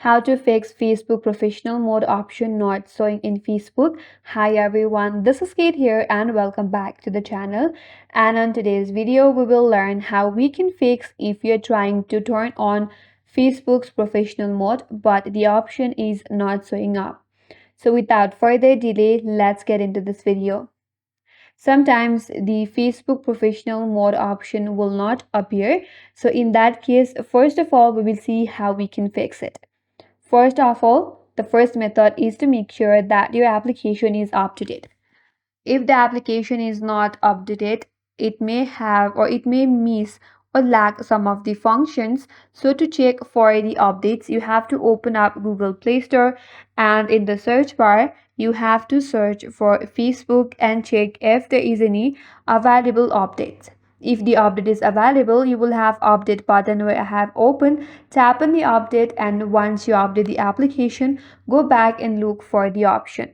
How to fix Facebook professional mode option not showing in Facebook. Hi everyone, this is Kate here and welcome back to the channel. And on today's video, we will learn how we can fix if you're trying to turn on Facebook's professional mode but the option is not showing up. So without further delay, let's get into this video. Sometimes the Facebook professional mode option will not appear. So in that case, first of all, we will see how we can fix it. First of all, the first method is to make sure that your application is up to date. If the application is not up to date, it may have or it may miss or lack some of the functions. So to check for the updates, you have to open up Google Play Store, and in the search bar, you have to search for Facebook and check if there is any available updates. If the update is available, you will have update button where I have open. Tap on the update, and once you update the application, go back and look for the option.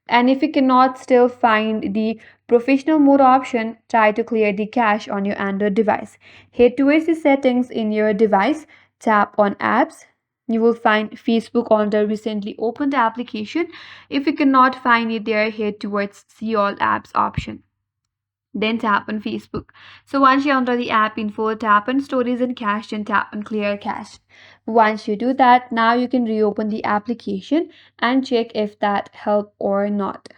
And if you cannot still find the professional mode option, try to clear the cache on your Android device. Head towards the settings in your device, tap on apps. You will find Facebook on the recently opened application. If you cannot find it there, head towards see all apps option. Then tap on Facebook. So once you're under the app info, tap on storage and cache and tap on clear cache. Once you do that, now you can reopen the application and check if that helped or not.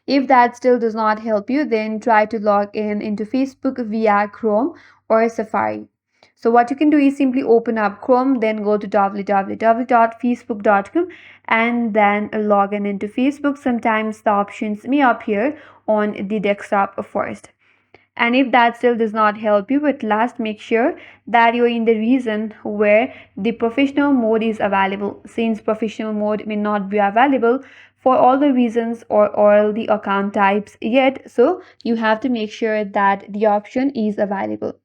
If that still does not help you, then try to log in into Facebook via Chrome or Safari. So what you can do is simply open up Chrome, then go to www.facebook.com and then log in into Facebook. Sometimes the options may appear on the desktop first. And if that still does not help you, at last make sure that you're in the region where the professional mode is available. Since professional mode may not be available for all the reasons or all the account types yet, so you have to make sure that the option is available.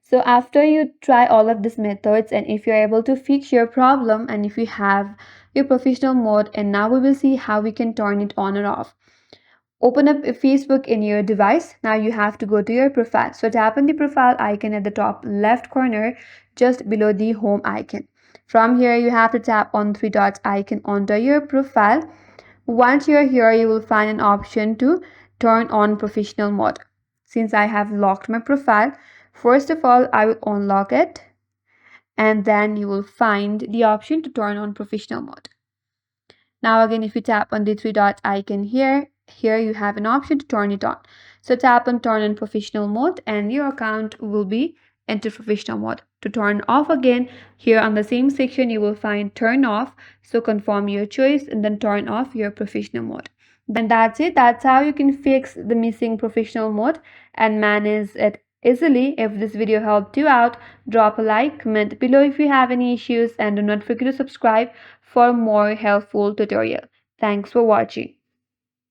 So after you try all of these methods, and if you're able to fix your problem and if you have your professional mode, and now we will see how we can turn it on or off. Open up Facebook in your device. Now you have to go to your profile. So tap on the profile icon at the top left corner just below the home icon. From here you have to tap on three dots icon onto your profile. Once you're here, you will find an option to turn on professional mode. Since I have locked my profile, first of all I will unlock it, and then you will find the option to turn on professional mode. Now again, if you tap on the three dots icon here you have an option to turn it on. So tap on turn on professional mode and your account will be into professional mode. To turn off again, here on the same section you will find turn off. So confirm your choice and then turn off your professional mode. Then that's it. That's how you can fix the missing professional mode and manage it easily. If this video helped you out, drop a like, comment below if you have any issues, and do not forget to subscribe for more helpful tutorial. Thanks for watching.